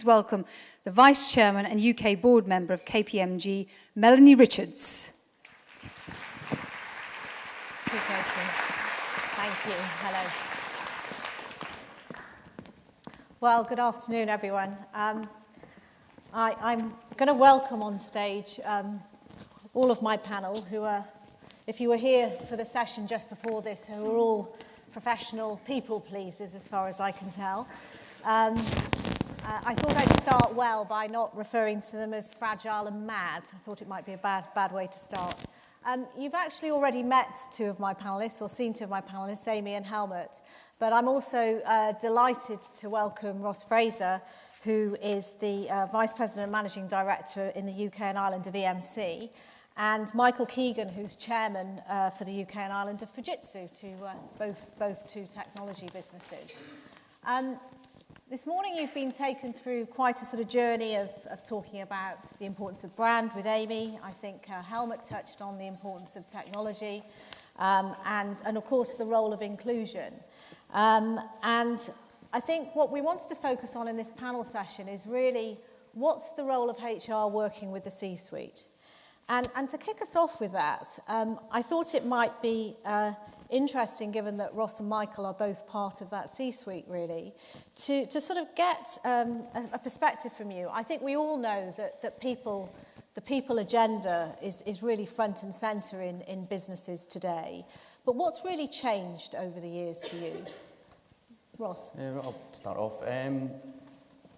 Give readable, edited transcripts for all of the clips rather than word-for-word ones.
please welcome the Vice Chairman and UK Board Member of KPMG, Melanie Richards. Thank you. Hello. Well, good afternoon, everyone. I'm going to welcome on stage all of my panel who are, if you were here for the session just before this, who are all professional people pleasers as far as I can tell. I thought I'd start well by not referring to them as fragile and mad. I thought it might be a bad way to start. You've actually already met two of my panellists, or seen two of my panellists, Amy and Helmut, but I'm also delighted to welcome Ross Fraser, who is the Vice President and Managing Director in the UK and Ireland of EMC, and Michael Keegan, who's Chairman for the UK and Ireland of Fujitsu, both two technology businesses. This morning you've been taken through quite a sort of journey of talking about the importance of brand with Amy. I think Helmut touched on the importance of technology and of course the role of inclusion. And I think what we wanted to focus on in this panel session is really what's the role of HR working with the C-suite. And to kick us off with that, I thought it might be interesting, given that Ross and Michael are both part of that C-suite, really, to sort of get a perspective from you. I think we all know that the people agenda is really front and centre in businesses today. But what's really changed over the years for you? Ross? Yeah, I'll start off.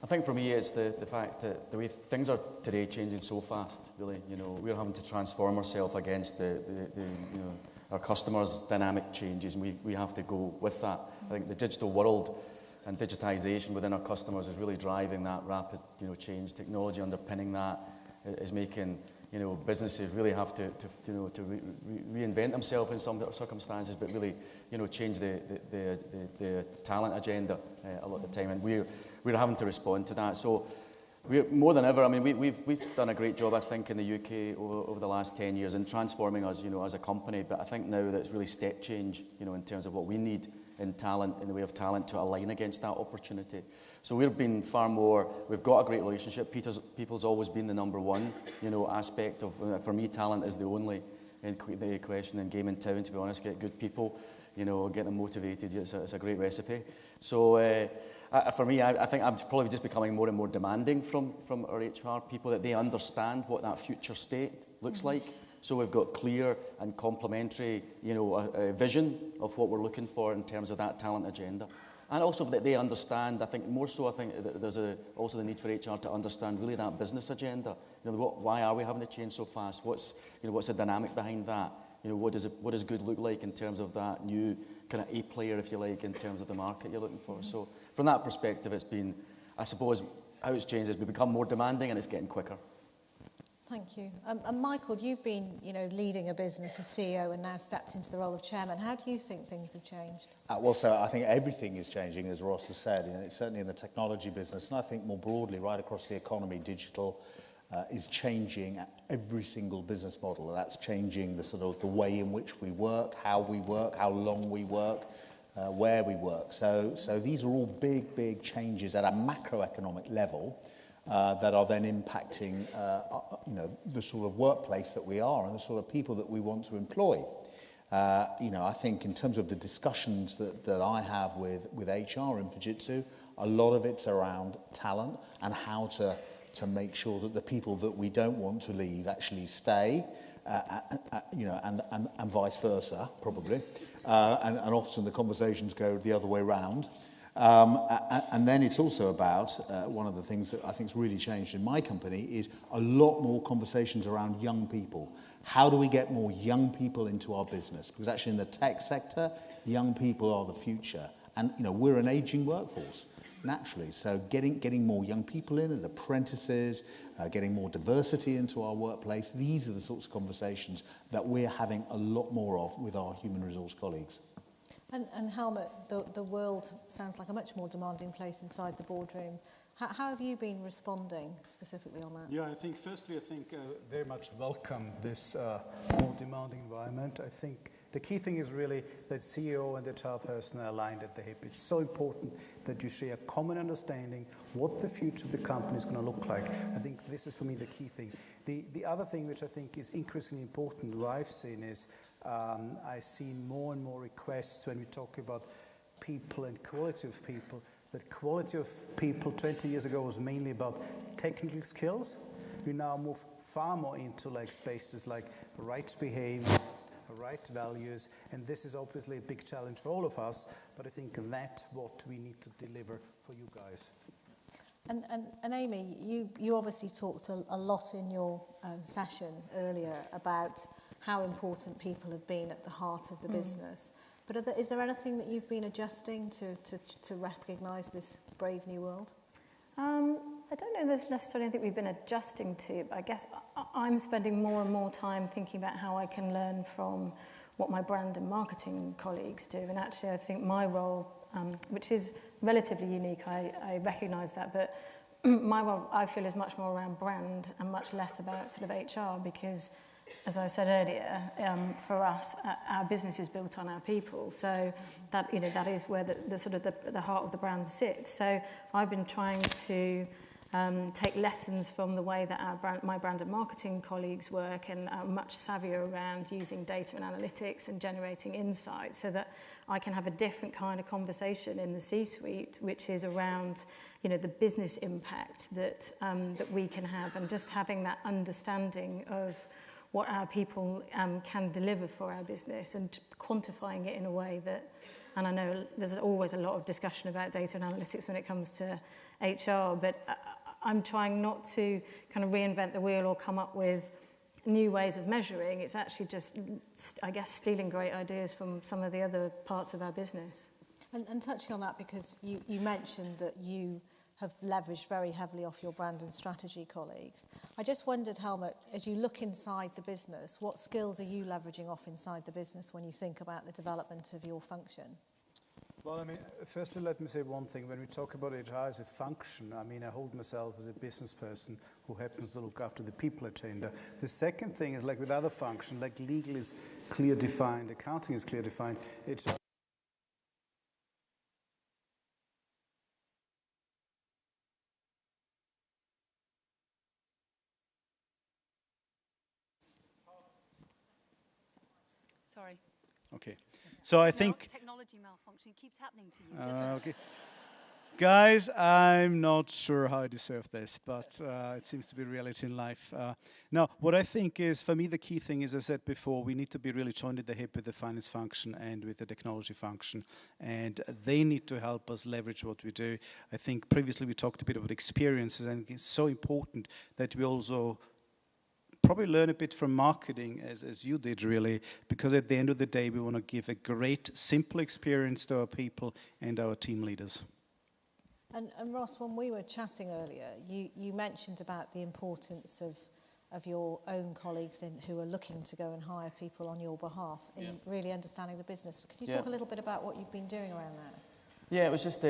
I think for me it's the fact that the way things are today changing so fast, really. You know, we're having to transform ourselves against our customers' dynamic changes, and we have to go with that. I think the digital world and digitisation within our customers is really driving that rapid, change. Technology underpinning that is making, businesses really have to reinvent themselves in some circumstances, but really, change the talent agenda a lot of the time, and we're having to respond to that. So we're more than ever. I mean, we've done a great job, I think, in the UK over the last 10 years in transforming us, as a company. But I think now that it's really step change, in terms of what we need in talent, in the way of talent, to align against that opportunity. So we've been far more. We've got a great relationship. People's always been the number one, aspect of. For me, talent is the only in the equation in game in town. To be honest, get good people, get them motivated. It's a great recipe. So. For me, I think I'm probably just becoming more and more demanding from our HR people, that they understand what that future state looks like. So we've got clear and complementary, vision of what we're looking for in terms of that talent agenda. And also that they understand, I think more so, that there's also the need for HR to understand really that business agenda. Why are we having to change so fast? What's the dynamic behind that? What does good look like in terms of that new kind of A player, if you like, in terms of the market you're looking for? So from that perspective, it's been, I suppose, how it's changed is we become more demanding and it's getting quicker. Thank you. And Michael, you've been, leading a business as CEO and now stepped into the role of chairman. How do you think things have changed? So I think everything is changing, as Ross has said. It's certainly in the technology business, and I think more broadly, right across the economy, digital is changing every single business model. That's changing the way in which we work, how long we work, where we work. So these are all big changes at a macroeconomic level that are then impacting the sort of workplace that we are and the sort of people that we want to employ. I think in terms of the discussions that I have with HR in Fujitsu, a lot of it's around talent and how to make sure that the people that we don't want to leave actually stay, and vice versa, probably. And often the conversations go the other way around. And then it's also about, one of the things that I think has really changed in my company is a lot more conversations around young people. How do we get more young people into our business? Because actually in the tech sector, young people are the future. And, we're an aging workforce. Naturally, so getting more young people in and apprentices, getting more diversity into our workplace, these are the sorts of conversations that we're having a lot more of with our human resource colleagues. And Helmut, the world sounds like a much more demanding place inside the boardroom. How have you been responding specifically on that? Yeah, I think very much welcome this more demanding environment. I think the key thing is really that CEO and the HR person are aligned at the hip. It's so important that you share common understanding what the future of the company is going to look like. I think this is, for me, the key thing. The other thing which I think is increasingly important, what I've seen is I see more and more requests when we talk about people and quality of people, that quality of people 20 years ago was mainly about technical skills. We now move far more into like spaces like right behavior, right values, and this is obviously a big challenge for all of us, but I think that's what we need to deliver for you guys. And Amy, you obviously talked a lot in your session earlier about how important people have been at the heart of the business. But is there anything that you've been adjusting to recognise this brave new world? I don't know there's necessarily anything we've been adjusting to, but I guess I'm spending more and more time thinking about how I can learn from what my brand and marketing colleagues do. And actually I think my role, which is relatively unique, I recognise that, but my role I feel is much more around brand and much less about sort of HR, because as I said earlier, for us, our business is built on our people. So that, you know, that is where the sort of the heart of the brand sits. So I've been trying to take lessons from the way that my brand and marketing colleagues work, and are much savvier around using data and analytics and generating insights, so that I can have a different kind of conversation in the C-suite, which is around, you know, the business impact that we can have, and just having that understanding of what our people can deliver for our business, and quantifying it in a way that, and I know there's always a lot of discussion about data and analytics when it comes to HR, but I'm trying not to kind of reinvent the wheel or come up with new ways of measuring. It's actually just, I guess, stealing great ideas from some of the other parts of our business. And touching on that, because you mentioned that you have leveraged very heavily off your brand and strategy colleagues. I just wondered, Helmut, as you look inside the business, what skills are you leveraging off inside the business when you think about the development of your function? Well, I mean, firstly, let me say one thing. When we talk about HR as a function, I mean, I hold myself as a business person who happens to look after the people agenda. The second thing is, like with other functions, like legal is clear defined, accounting is clear defined, it's Sorry. okay. So I think technology malfunction keeps happening to you, doesn't it? okay. Guys, I'm not sure how I deserve this, but it seems to be reality in life. Now, what I think is, for me, the key thing is, as I said before, we need to be really joined at the hip with the finance function and with the technology function, and they need to help us leverage what we do. I think previously we talked a bit about experiences, and it's so important that we also probably learn a bit from marketing, as you did, really, because at the end of the day, we want to give a great, simple experience to our people and our team leaders. And Ross, when we were chatting earlier, you mentioned about the importance of your own colleagues who are looking to go and hire people on your behalf in really understanding the business. Could you talk a little bit about what you've been doing around that? Yeah, it was just,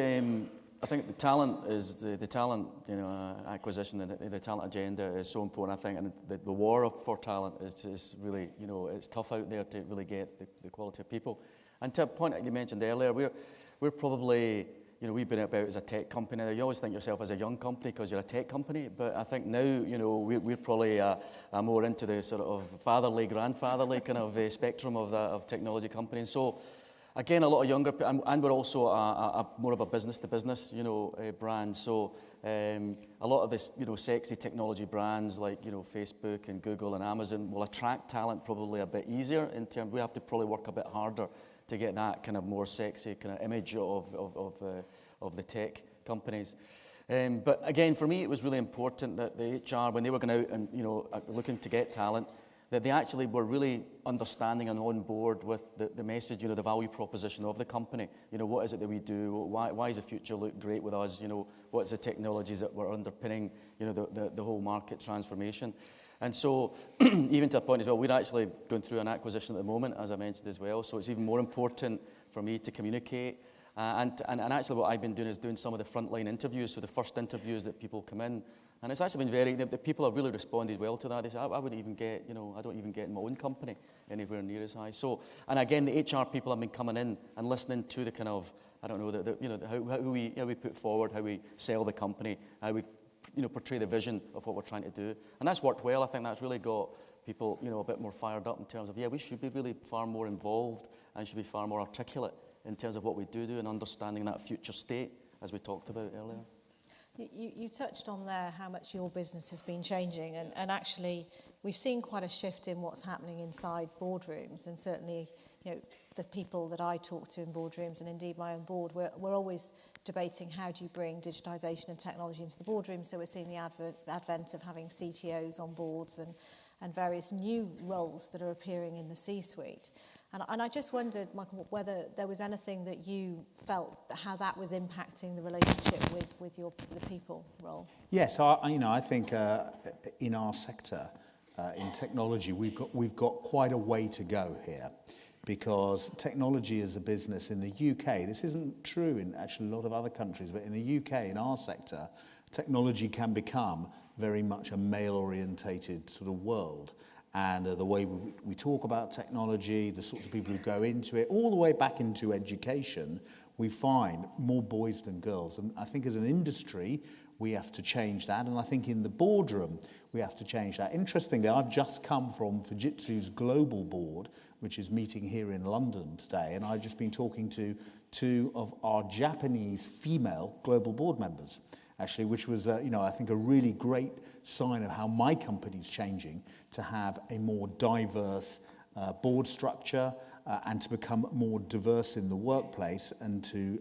I think the talent is, the talent, you know, acquisition, the talent agenda is so important, I think, and the war for talent is really, you know, it's tough out there to really get the quality of people. And to a point that you mentioned earlier, we're probably, you know, we've been about as a tech company. You always think yourself as a young company because you're a tech company, but I think now, you know, we're probably more into the sort of fatherly, grandfatherly kind of spectrum of technology companies. So, again, a lot of younger, and we're also more of a business-to-business, you know, brand. So a lot of this, you know, sexy technology brands like, you know, Facebook and Google and Amazon will attract talent probably a bit easier in terms. We have to probably work a bit harder to get that kind of more sexy kind of image of the tech companies. But again, for me, it was really important that the HR, when they were going out and, you know, looking to get talent, that they actually were really understanding and on board with the message, you know, the value proposition of the company. You know, what is it that we do? Why does the future look great with us? You know, what's the technologies that were underpinning, you know, the whole market transformation? And so, even to a point as well, we're actually going through an acquisition at the moment, as I mentioned as well. So it's even more important for me to communicate. And actually what I've been doing is doing some of the frontline interviews, so the first interviews that people come in. And it's actually been the people have really responded well to that. They say, I wouldn't even get, I don't even get in my own company anywhere near as high. So, and again, the HR people have been coming in and listening to the kind of, I don't know, how we put forward, how we sell the company, how we, portray the vision of what we're trying to do. And that's worked well. I think that's really got people, a bit more fired up in terms of, we should be really far more involved and should be far more articulate in terms of what we do and understanding that future state, as we talked about earlier. You touched on there how much your business has been changing, and actually we've seen quite a shift in what's happening inside boardrooms, and certainly the people that I talk to in boardrooms, and indeed my own board, we're always debating how do you bring digitisation and technology into the boardroom. So we're seeing the advent of having CTOs on boards and various new roles that are appearing in the C-suite. And I just wondered, Michael, whether there was anything that you felt how that was impacting the relationship with the people role. Yes, I think in our sector, in technology, we've got quite a way to go here, because technology as a business in the UK, this isn't true in actually a lot of other countries, but in the UK, in our sector, technology can become very much a male-orientated sort of world. And the way we talk about technology, the sorts of people who go into it, all the way back into education, we find more boys than girls. And I think as an industry, we have to change that. And I think in the boardroom, we have to change that. Interestingly, I've just come from Fujitsu's global board, which is meeting here in London today. And I've just been talking to two of our Japanese female global board members, actually, which was, I think a really great sign of how my company's changing to have a more diverse board structure and to become more diverse in the workplace and to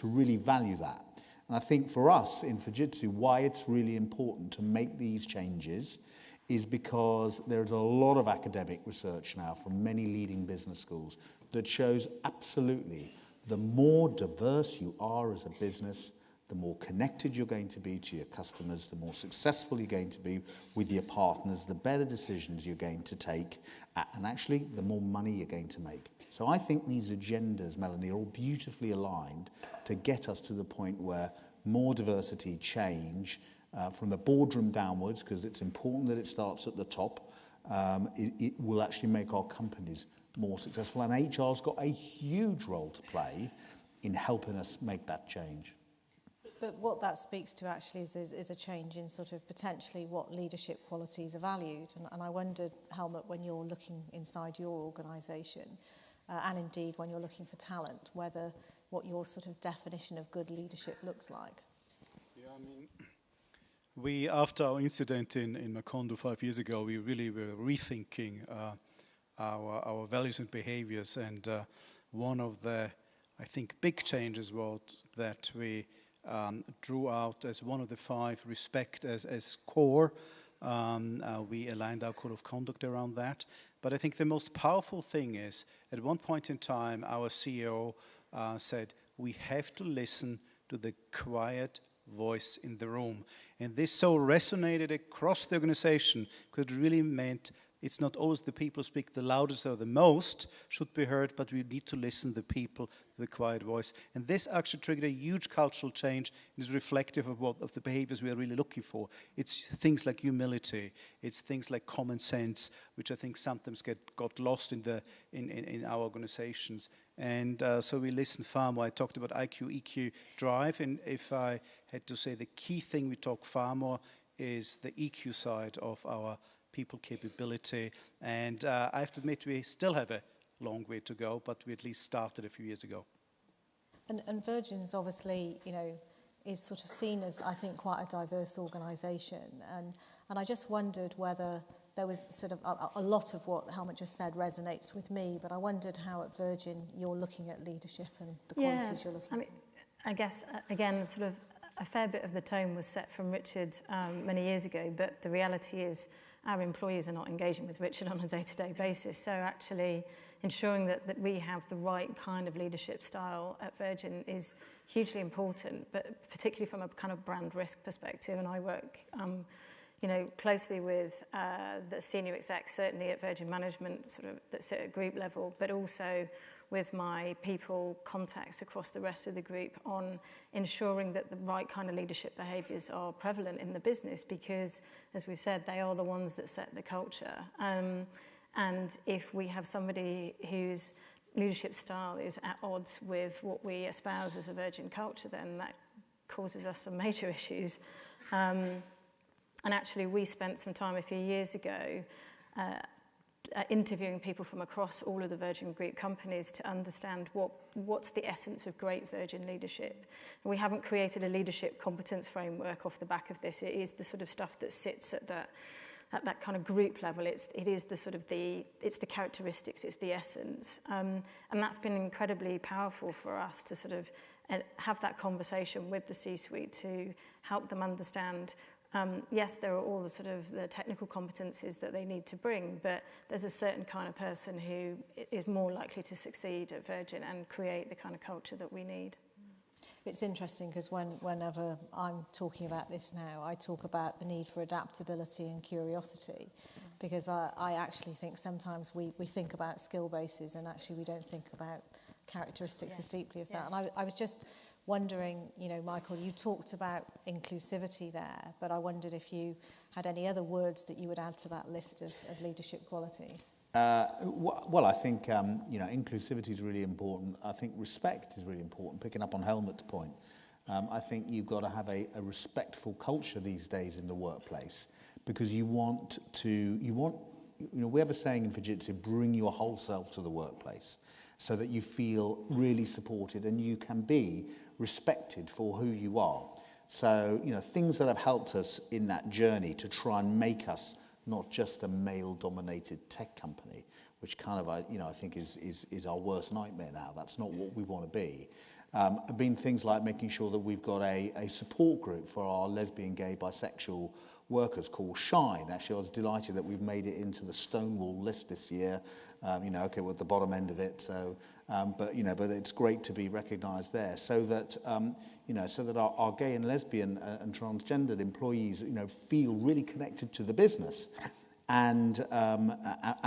really value that. And I think for us in Fujitsu, why it's really important to make these changes is because there's a lot of academic research now from many leading business schools that shows absolutely the more diverse you are as a business, the more connected you're going to be to your customers, the more successful you're going to be with your partners, the better decisions you're going to take, and actually the more money you're going to make. So I think these agendas, Melanie, are all beautifully aligned to get us to the point where more diversity, change, from the boardroom downwards, because it's important that it starts at the top, it will actually make our companies more successful. And HR's got a huge role to play in helping us make that change. But what that speaks to actually is a change in sort of potentially what leadership qualities are valued. And I wondered, Helmut, when you're looking inside your organisation, and indeed when you're looking for talent, whether what your sort of definition of good leadership looks like. Yeah, I mean, we, after our incident in Macondo 5 years ago, we really were rethinking our values and behaviours. And one of the, I think, big changes was that we drew out as one of the 5 respect as core. We aligned our code of conduct around that. But I think the most powerful thing is, at one point in time, our CEO said, we have to listen to the quiet voice in the room. And this so resonated across the organization, because it really meant it's not always the people who speak the loudest or the most should be heard, but we need to listen to the people, the quiet voice. And this actually triggered a huge cultural change and is reflective of the behaviors we are really looking for. It's things like humility, it's things like common sense, which I think sometimes got lost in our organizations. And so we listen far more. I talked about IQ, EQ, drive, and if I had to say the key thing we talk far more is the EQ side of our people capability, and I have to admit we still have a long way to go, but we at least started a few years ago. And Virgin's obviously, is sort of seen as, I think, quite a diverse organisation, and I just wondered whether there was sort of a lot of what Helmut just said resonates with me, but I wondered how at Virgin you're looking at leadership and the qualities you're looking at. I guess, again, sort of a fair bit of the tone was set from Richard many years ago, but the reality is our employees are not engaging with Richard on a day-to-day basis. So actually ensuring that we have the right kind of leadership style at Virgin is hugely important, but particularly from a kind of brand risk perspective. And I work closely with the senior execs, certainly at Virgin Management, sort of that sit at group level, but also with my people contacts across the rest of the group on ensuring that the right kind of leadership behaviours are prevalent in the business, because, as we've said, they are the ones that set the culture. And if we have somebody whose leadership style is at odds with what we espouse as a Virgin culture, then that causes us some major issues. And actually, we spent some time a few years ago interviewing people from across all of the Virgin Group companies to understand what's the essence of great Virgin leadership. And we haven't created a leadership competence framework off the back of this. It is the sort of stuff that sits at that kind of group level. It's the characteristics, it's the essence. And that's been incredibly powerful for us to sort of have that conversation with the C-suite to help them understand. Yes, there are all the sort of the technical competencies that they need to bring, but there's a certain kind of person who is more likely to succeed at Virgin and create the kind of culture that we need. It's interesting because whenever I'm talking about this now, I talk about the need for adaptability and curiosity, because I actually think sometimes we think about skill bases and actually we don't think about characteristics as deeply as that. And I was just wondering, Michael, you talked about inclusivity there, but I wondered if you had any other words that you would add to that list of leadership qualities. Well, I think inclusivity is really important. I think respect is really important. Picking up on Helmut's point, I think you've got to have a respectful culture these days in the workplace, because we have a saying in Fujitsu: bring your whole self to the workplace, so that you feel really supported and you can be respected for who you are. So, things that have helped us in that journey to try and make us not just a male-dominated tech company, which kind of, I think is our worst nightmare now. That's not what we want to be. Have been things like making sure that we've got a support group for our lesbian, gay, bisexual workers called Shine. Actually, I was delighted that we've made it into the Stonewall list this year. We're at the bottom end of it, so but it's great to be recognised there, so that our gay and lesbian and transgendered employees feel really connected to the business and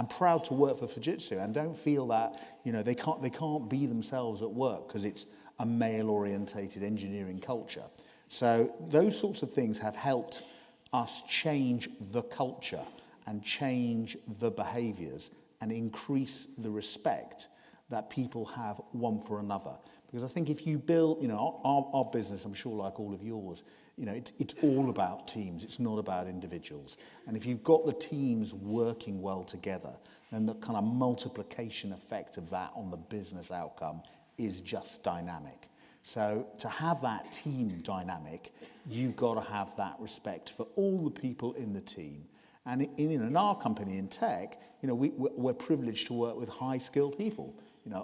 proud to work for Fujitsu, and don't feel that they can't be themselves at work because it's a male-orientated engineering culture. So those sorts of things have helped us change the culture and change the behaviours and increase the respect that people have one for another. Because I think if you build, our business, I'm sure like all of yours, it's all about teams, it's not about individuals. And if you've got the teams working well together, then the kind of multiplication effect of that on the business outcome is just dynamic. So to have that team dynamic, you've got to have that respect for all the people in the team. And in our company in tech, we're privileged to work with high-skilled people.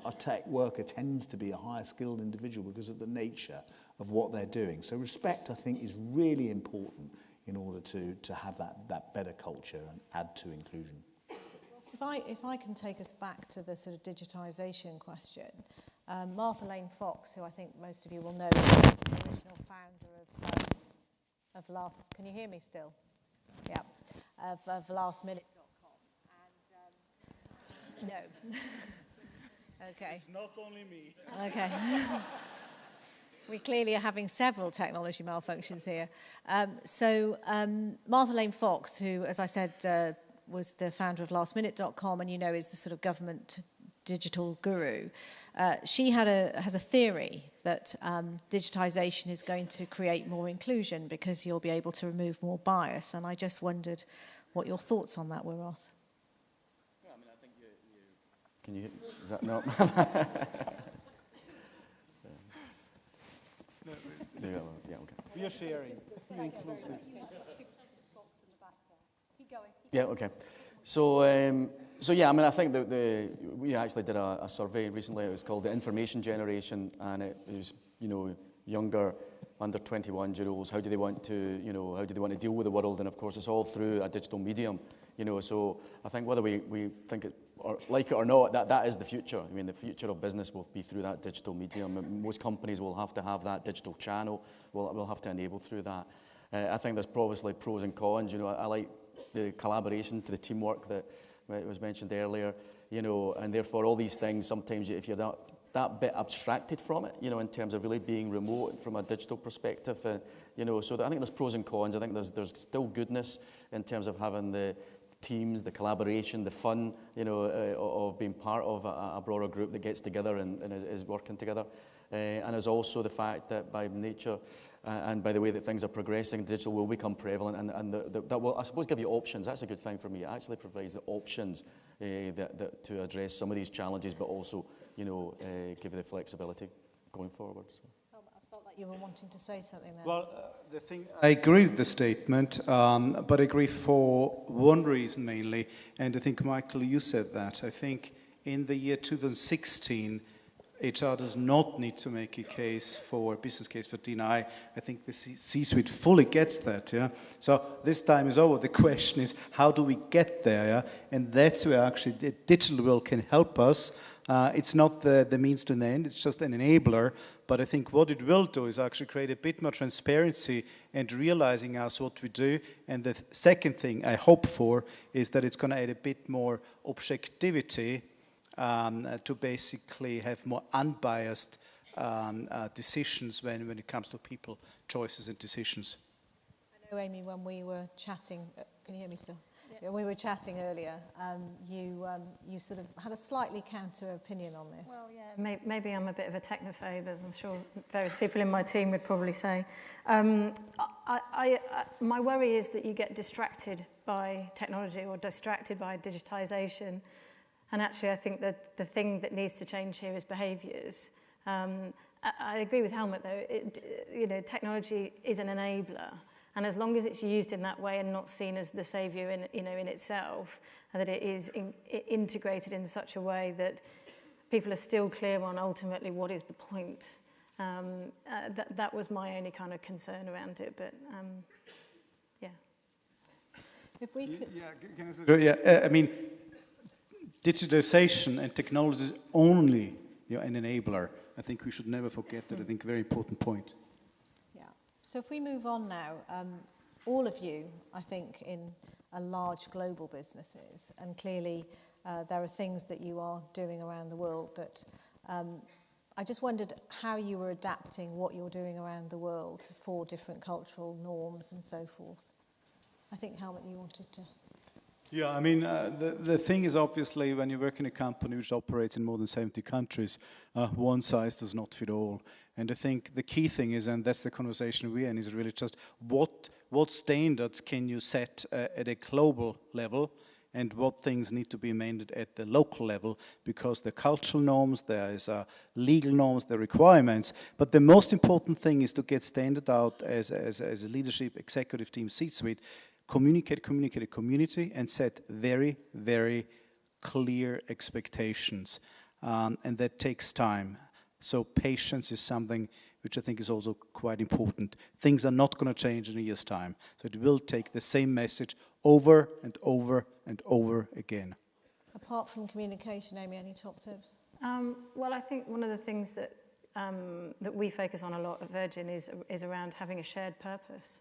A tech worker tends to be a higher-skilled individual because of the nature of what they're doing. So respect, I think, is really important in order to have that better culture and add to inclusion. If I can take us back to the sort of digitisation question, Martha Lane Fox, who I think most of you will know, is the original founder of Last... Can you hear me still? Yeah. Of lastminute.com. And no. Okay. It's not only me. Okay. We clearly are having several technology malfunctions here. Martha Lane Fox, who, as I said, was the founder of lastminute.com and is the sort of government digital guru, she has a theory that digitisation is going to create more inclusion because you'll be able to remove more bias. And I just wondered what your thoughts on that were, Ross. Yeah, I mean, I think you can you... Is that no? Yeah, okay. We are sharing. Inclusive. Yeah, okay. So yeah, I mean, I think that we actually did a survey recently. It was called the Information Generation, and it was, younger, under 21-year-olds. How do they want to, how do they want to deal with the world? And of course, it's all through a digital medium. So I think whether we think it or like it or not, that is the future. I mean, the future of business will be through that digital medium. Most companies will have to have that digital channel. We'll have to enable through that. I think there's obviously pros and cons. You know, I like the collaboration, to the teamwork that was mentioned earlier. You know, and therefore all these things, sometimes if you're that bit abstracted from it, you know, in terms of really being remote from a digital perspective, you know, so I think there's pros and cons. I think there's still goodness in terms of having the teams, the collaboration, the fun, you know, of being part of a broader group that gets together and is working together. And there's also the fact that by nature and by the way that things are progressing, digital will become prevalent, and that will, I suppose, give you options. That's a good thing for me. It actually provides the options that to address some of these challenges, but also, you know, give you the flexibility going forward. So. I felt like you were wanting to say something there. Well, the thing, I agree with the statement, but I agree for one reason mainly, and I think, Michael, you said that. I think in the year 2016, HR does not need to make a business case for D&I. I think the C-suite fully gets that, yeah? So this time is over. The question is, how do we get there, yeah? And that's where actually the digital world can help us. It's not the means to an end, it's just an enabler. But I think what it will do is actually create a bit more transparency and realizing us what we do. And the second thing I hope for is that it's going to add a bit more objectivity to basically have more unbiased decisions when it comes to people, choices and decisions. I know, Amy, when we were chatting, can you hear me still? Yeah. When we were chatting earlier, you sort of had a slightly counter opinion on this. Well, yeah, maybe I'm a bit of a technophobe, as I'm sure various people in my team would probably say. My worry is that you get distracted by technology or distracted by digitization. And actually, I think that the thing that needs to change here is behaviours. I agree with Helmut, though. Technology is an enabler, and as long as it's used in that way and not seen as the saviour in itself, and that it is integrated in such a way that people are still clear on ultimately what is the point. That was my only kind of concern around it. But yeah. If we could, I mean. Digitalization and technology is only an enabler. I think we should never forget that. I think a very important point. Yeah. So if we move on now, all of you, I think, in large global businesses, and clearly there are things that you are doing around the world that I just wondered how you were adapting what you're doing around the world for different cultural norms and so forth. I think, Helmut, you wanted to... Yeah, I mean, the thing is obviously when you work in a company which operates in more than 70 countries, one size does not fit all. And I think the key thing is, and that's the conversation we're in, is really just what standards can you set at a global level and what things need to be amended at the local level, because the cultural norms, there is legal norms, the requirements. But the most important thing is to get standard out as a leadership, executive team, C-suite, communicate community and set very, very clear expectations. And that takes time. So patience is something which I think is also quite important. Things are not going to change in a year's time. So it will take the same message over and over and over again. Apart from communication, Amy, any top tips? Well, I think one of the things that we focus on a lot at Virgin is around having a shared purpose.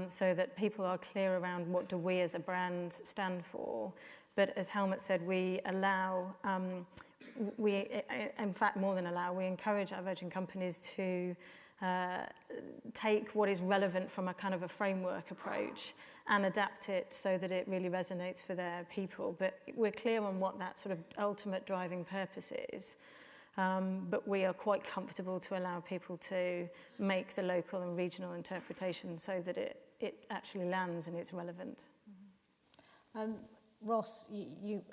So that people are clear around what do we as a brand stand for. But as Helmut said, we allow, in fact more than allow, we encourage our Virgin companies to take what is relevant from a kind of a framework approach and adapt it so that it really resonates for their people. But we're clear on what that sort of ultimate driving purpose is. But we are quite comfortable to allow people to make the local and regional interpretation so that it actually lands and it's relevant. Ross,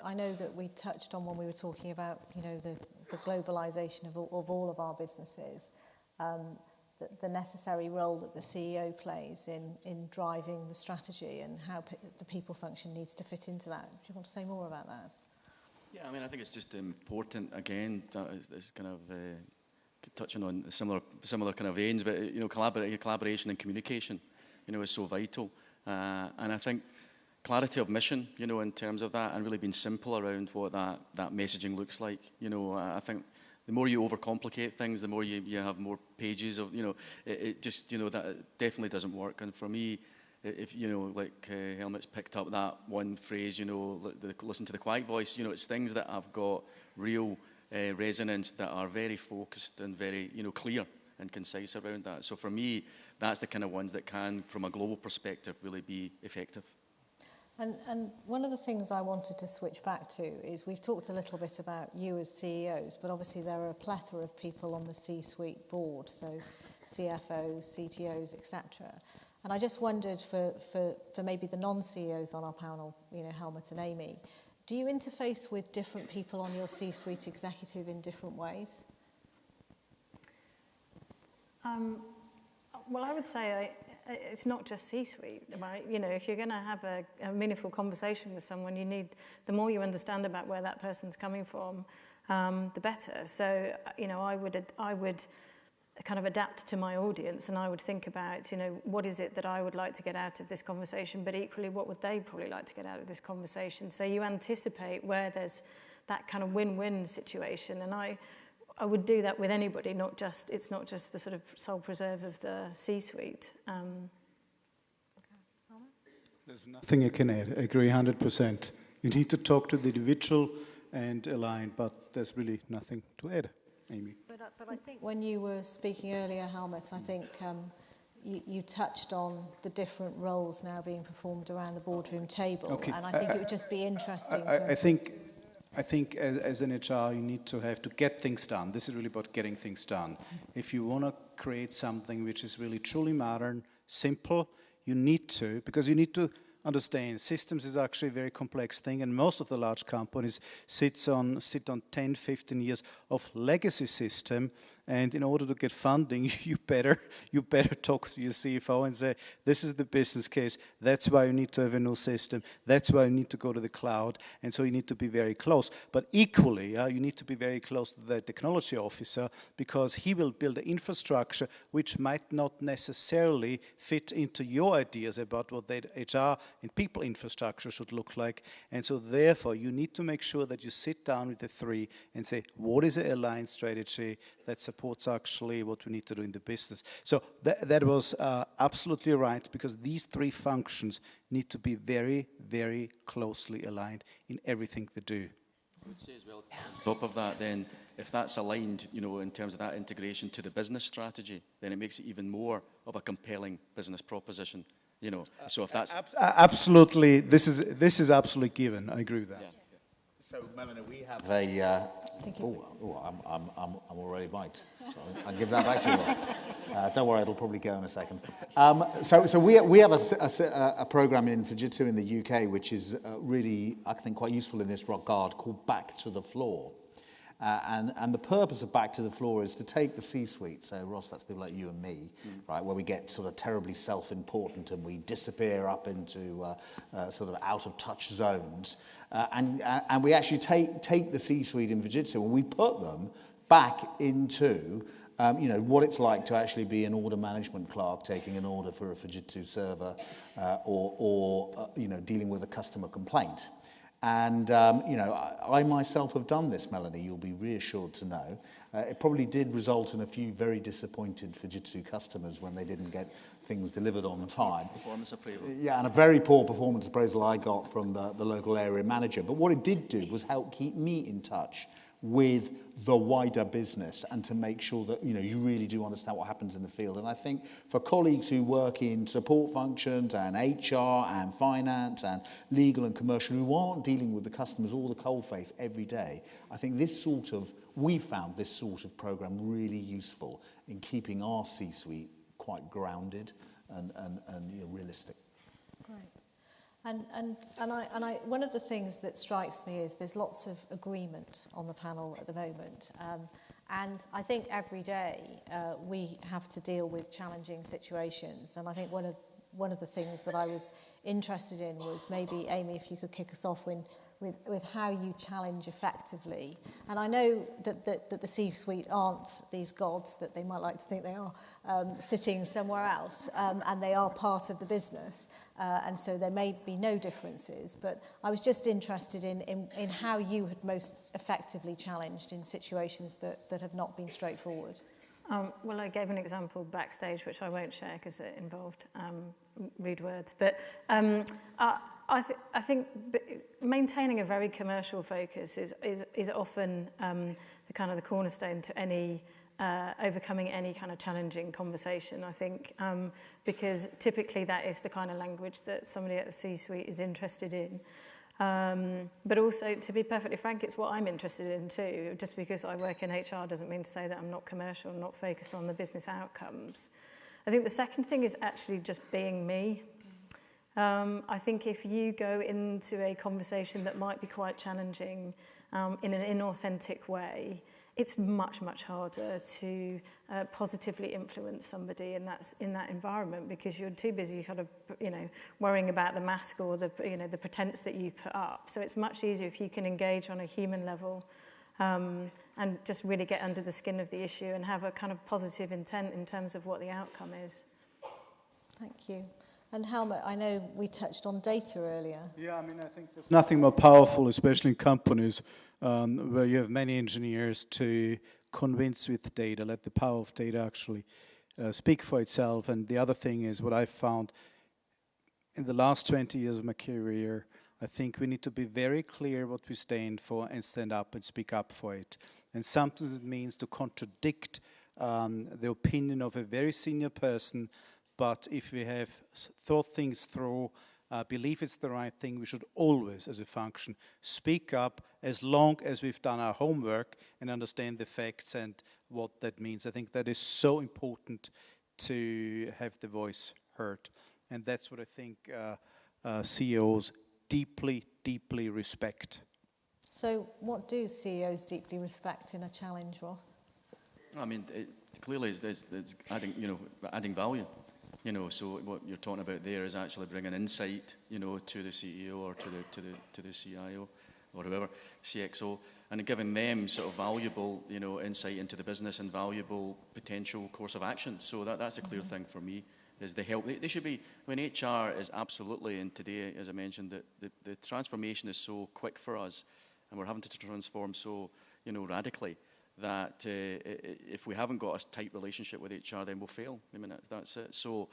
I know that we touched on when we were talking about the globalization of all of our businesses, the necessary role that the CEO plays in driving the strategy and how the people function needs to fit into that. Do you want to say more about that? Yeah, I mean, I think it's just important, again, that is kind of touching on similar kind of veins, but, collaboration and communication, is so vital. And I think clarity of mission, in terms of that, and really being simple around what that messaging looks like. I think the more you overcomplicate things, the more you have more pages of, you know, it just, you know, that definitely doesn't work. And for me, if, you know, like Helmut's picked up that one phrase, you know, listen to the quiet voice, you know, it's things that have got real resonance, that are very focused and very, you know, clear and concise around that. So for me, that's the kind of ones that can, from a global perspective, really be effective. And one of the things I wanted to switch back to is we've talked a little bit about you as CEOs, but obviously there are a plethora of people on the C-suite board, so CFOs, CTOs, etc. And I just wondered for maybe the non-CEOs on our panel, you know, Helmut and Amy, do you interface with different people on your C-suite executive in different ways? Well, I would say it's not just C-suite, right? You know, if you're going to have a meaningful conversation with someone, you need, the more you understand about where that person's coming from, the better. So, you know, I would kind of adapt to my audience, and I would think about, you know, what is it that I would like to get out of this conversation, but equally, what would they probably like to get out of this conversation? So you anticipate where there's that kind of win-win situation, and I would do that with anybody, it's not just the sort of sole preserve of the C-suite. There's nothing I can add. I agree 100%. You need to talk to the individual and align, but there's really nothing to add, Amy. But I think when you were speaking earlier, Helmut, I think you touched on the different roles now being performed around the boardroom table, Okay. and I think it would just be interesting I think as an HR, you need to have to get things done. This is really about getting things done. If you want to create something which is really truly modern, simple, you need to, because you need to understand systems is actually a very complex thing, and most of the large companies sit on 10, 15 years of legacy system. And in order to get funding, you better talk to your CFO and say, this is the business case. That's why you need to have a new system. That's why you need to go to the cloud. And so you need to be very close. But equally, you need to be very close to the technology officer, because he will build an infrastructure which might not necessarily fit into your ideas about what the HR and people infrastructure should look like. And so therefore, you need to make sure that you sit down with the three and say, what is an aligned strategy that supports actually what we need to do in the business. So that was absolutely right, because these three functions need to be very, very closely aligned in everything they do. I would say as well, on top of that, then, if that's aligned, you know, in terms of that integration to the business strategy, then it makes it even more of a compelling business proposition, you know. So if that's... Absolutely, this is absolutely given. I agree with that. Yeah. So, Melanie, we have a... I'm already mic'd, so I'll give that back to you. Don't worry, it'll probably go in a second. So we have a program in Fujitsu in the UK, which is really, I think, quite useful in this regard, called Back to the Floor. And the purpose of Back to the Floor is to take the C-suite, so Ross, that's people like you and me, right, where we get sort of terribly self-important and we disappear up into sort of out-of-touch zones, and we actually take the C-suite in Fujitsu and we put them back into you know, what it's like to actually be an order management clerk taking an order for a Fujitsu server or you know, dealing with a customer complaint. And, you know, I myself have done this, Melanie, you'll be reassured to know. It probably did result in a few very disappointed Fujitsu customers when they didn't get things delivered on time. Performance appraisal. Yeah, and a very poor performance appraisal I got from the local area manager. But what it did do was help keep me in touch with the wider business and to make sure that, you know, you really do understand what happens in the field. And I think for colleagues who work in support functions and HR and finance and legal and commercial who aren't dealing with the customers or the coalface every day, I think we found this sort of program really useful in keeping our C-suite quite grounded and you know, realistic. Great. And one of the things that strikes me is there's lots of agreement on the panel at the moment. And I think every day we have to deal with challenging situations. And I think one of one of the things that I was interested in was maybe, Amy, if you could kick us off with how you challenge effectively. And I know that the C-suite aren't these gods that they might like to think they are, sitting somewhere else, and they are part of the business, and so there may be no differences, but I was just interested in how you had most effectively challenged in situations that have not been straightforward. Well, I gave an example backstage, which I won't share because it involved rude words, but I think maintaining a very commercial focus is often the kind of the cornerstone to any overcoming any kind of challenging conversation, I think, because typically that is the kind of language that somebody at the C-suite is interested in. But also, to be perfectly frank, it's what I'm interested in too. Just because I work in HR doesn't mean to say that I'm not commercial, not focused on the business outcomes. I think the second thing is actually just being me. I think if you go into a conversation that might be quite challenging in an inauthentic way, it's much, much harder to positively influence somebody in that environment, because you're too busy kind of, worrying about the mask or the pretense that you've put up. So it's much easier if you can engage on a human level and just really get under the skin of the issue and have a kind of positive intent in terms of what the outcome is. Thank you. And Helmut, I know we touched on data earlier. Yeah, I mean, I think there's nothing more powerful, especially in companies where you have many engineers, to convince with data, let the power of data actually speak for itself. And the other thing is what I've found in the last 20 years of my career, I think we need to be very clear what we stand for and stand up and speak up for it. And sometimes it means to contradict the opinion of a very senior person. But if we have thought things through, believe it's the right thing, we should always, as a function, speak up as long as we've done our homework and understand the facts and what that means. I think that is so important to have the voice heard. And that's what I think CEOs deeply, deeply respect. So what do CEOs deeply respect in a challenge, Ross? I mean, clearly it's adding value. So what you're talking about there is actually bringing insight, to the CEO or to the CIO or whoever, CXO, and giving them sort of valuable, insight into the business and valuable potential course of action. So that's a clear thing for me, is the help. They should be, when HR is absolutely, and today, as I mentioned, the transformation is so quick for us, and we're having to transform so, radically, that if we haven't got a tight relationship with HR, then we'll fail. I mean, that's it. So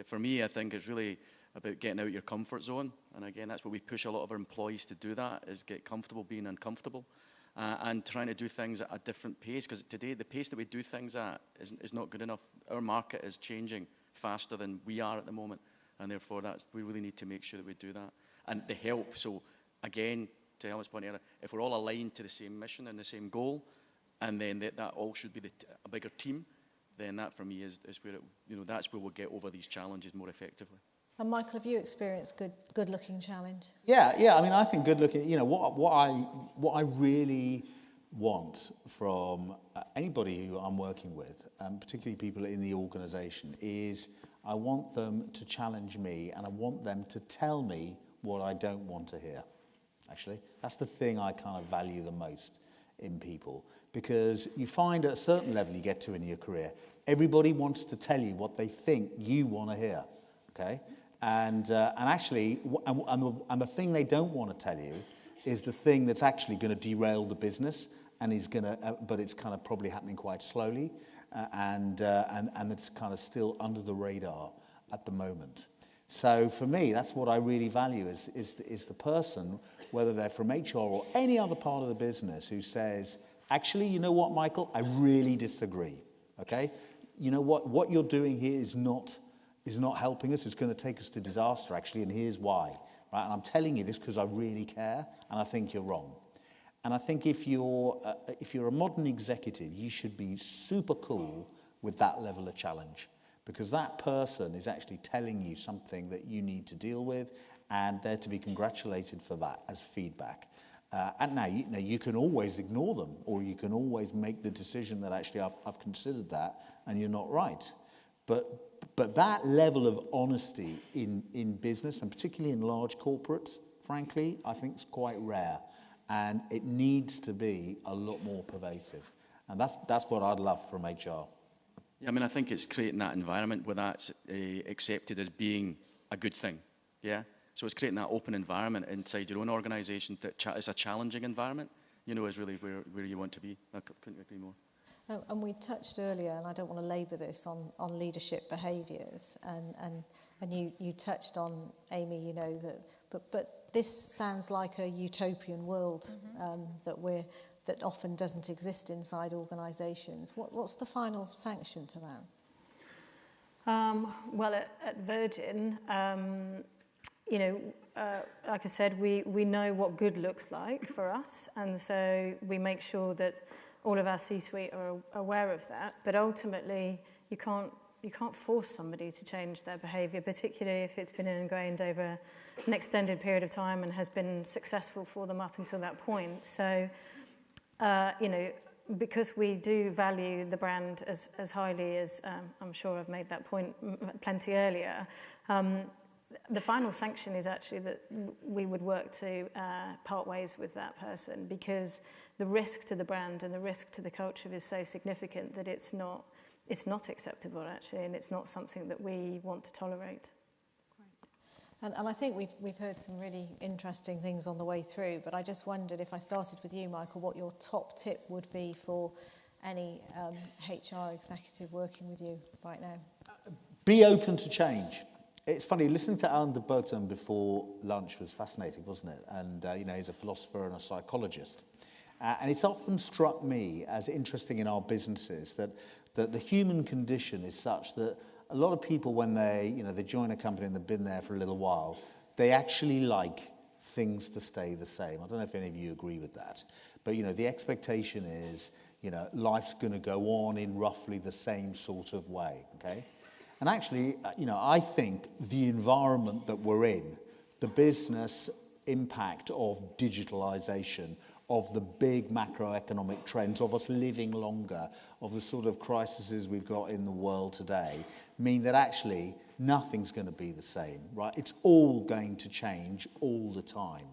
for me, I think it's really about getting out your comfort zone. And again, that's what we push a lot of our employees to do, that is get comfortable being uncomfortable and trying to do things at a different pace. Because today, the pace that we do things at is not good enough. Our market is changing faster than we are at the moment. And therefore, we really need to make sure that we do that. And the help, so again, to Helmut's point earlier, if we're all aligned to the same mission and the same goal, and then that all should be a bigger team, then that for me is where that's where we'll get over these challenges more effectively. And Michael, have you experienced good-looking challenge? Yeah. I mean, I think good-looking. What I really want from anybody who I'm working with, particularly people in the organisation, is I want them to challenge me, and I want them to tell me what I don't want to hear. Actually, that's the thing I kind of value the most in people, because you find at a certain level you get to in your career, everybody wants to tell you what they think you want to hear, okay? And actually, the thing they don't want to tell you is the thing that's actually going to derail the business, and is going to, but it's kind of probably happening quite slowly, and it's kind of still under the radar at the moment. So for me, that's what I really value is the person, whether they're from HR or any other part of the business, who says, actually, you know what, Michael, I really disagree, okay? You know what you're doing here is not helping us. It's going to take us to disaster, actually, and here's why, right? And I'm telling you this because I really care, and I think you're wrong. And I think if you're a modern executive, you should be super cool with that level of challenge, because that person is actually telling you something that you need to deal with, and they're to be congratulated for that as feedback. And now you can always ignore them, or you can always make the decision that actually I've considered that, and you're not right. But But that level of honesty in business, and particularly in large corporates, frankly, I think is quite rare. And it needs to be a lot more pervasive. And that's what I'd love from HR. Yeah, I mean, I think it's creating that environment where that's accepted as being a good thing, yeah? So it's creating that open environment inside your own organisation that is a challenging environment, you know, is really where you want to be. I couldn't agree more. Oh, and we touched earlier, and I don't want to labour this, on leadership behaviours, and you touched on, Amy, you know, but this sounds like a utopian world that often doesn't exist inside organisations. What's the final sanction to that? Well, at Virgin, you know, like I said, we know what good looks like for us, and so we make sure that all of our C-suite are aware of that. But ultimately, you can't force somebody to change their behaviour, particularly if it's been ingrained over an extended period of time and has been successful for them up until that point. So, you know, because we do value the brand as highly as, I'm sure I've made that point plenty earlier, the final sanction is actually that we would work to part ways with that person, because the risk to the brand and the risk to the culture is so significant that it's not acceptable, actually, and it's not something that we want to tolerate. Great. And I think we've heard some really interesting things on the way through, but I just wondered, if I started with you, Michael, what your top tip would be for any HR executive working with you right now? Be open to change. It's funny, listening to Alain de Botton before lunch was fascinating, wasn't it? And, you know, he's a philosopher and a psychologist. And it's often struck me as interesting in our businesses that the human condition is such that a lot of people, when they join a company and they've been there for a little while, they actually like things to stay the same. I don't know if any of you agree with that. But, you know, the expectation is, you know, life's going to go on in roughly the same sort of way, okay? And actually, you know, I think the environment that we're in, the business impact of digitalization, of the big macroeconomic trends, of us living longer, of the sort of crises we've got in the world today, mean that actually nothing's going to be the same, right? It's all going to change all the time.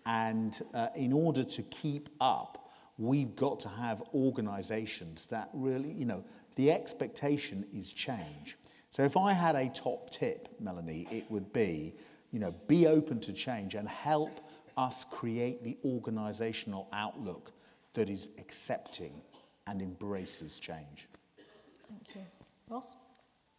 And in order to keep up, we've got to have organizations that really, you know, the expectation is change. So if I had a top tip, Melanie, it would be, you know, be open to change and help us create the organizational outlook that is accepting and embraces change. Thank you. Ross?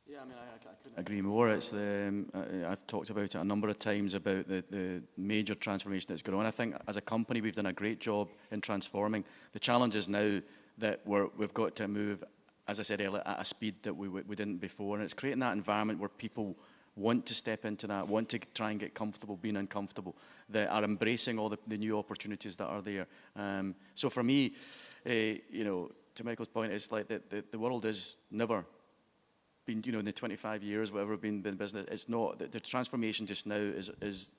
Yeah, I mean, I couldn't agree more. It's I've talked about it a number of times about the major transformation that's going on. I think as a company we've done a great job in transforming. The challenge is now that we've got to move, as I said earlier, at a speed that we didn't before, and it's creating that environment where people want to step into that, want to try and get comfortable being uncomfortable, that are embracing all the new opportunities that are there. So for me, you know, to Michael's point, it's like the world has never been, you know, in the 25 years, whatever been in business, it's not, the transformation just now is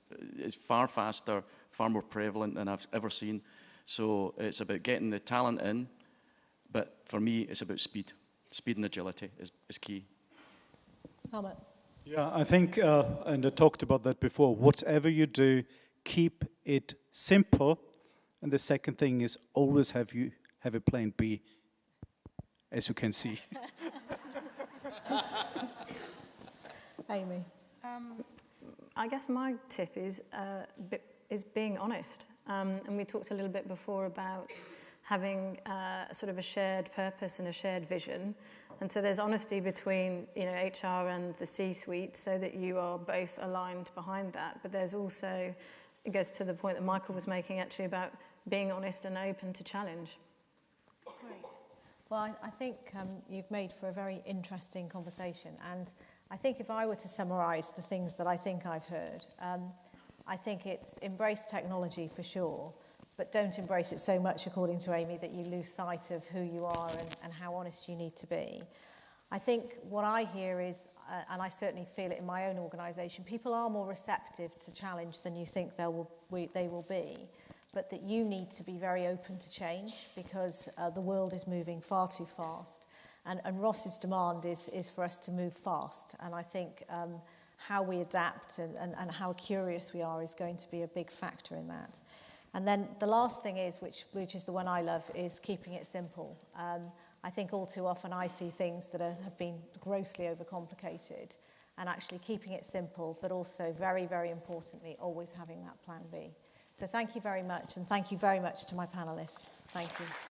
far faster, far more prevalent than I've ever seen. So it's about getting the talent in, but for me, it's about speed. Speed and agility is key. Helmut? Yeah, I think, and I talked about that before, whatever you do, keep it simple. And the second thing is always have a plan B, as you can see. Amy? I guess my tip is being honest. And we talked a little bit before about having sort of a shared purpose and a shared vision. And so there's honesty between, you know, HR and the C-suite so that you are both aligned behind that. But there's also, it goes to the point that Michael was making actually about being honest and open to challenge. Great. Well, I think you've made for a very interesting conversation. And I think if I were to summarise the things that I think I've heard, I think it's embrace technology for sure, but don't embrace it so much, according to Amy, that you lose sight of who you are and how honest you need to be. I think what I hear is, and I certainly feel it in my own organisation, people are more receptive to challenge than you think they will be, but that you need to be very open to change because the world is moving far too fast. And Ross's demand is for us to move fast. And I think how we adapt and how curious we are is going to be a big factor in that. And then the last thing is, which is the one I love, is keeping it simple. I think all too often I see things that have been grossly overcomplicated, and actually keeping it simple, but also very, very importantly, always having that plan B. So thank you very much, and thank you very much to my panelists. Thank you.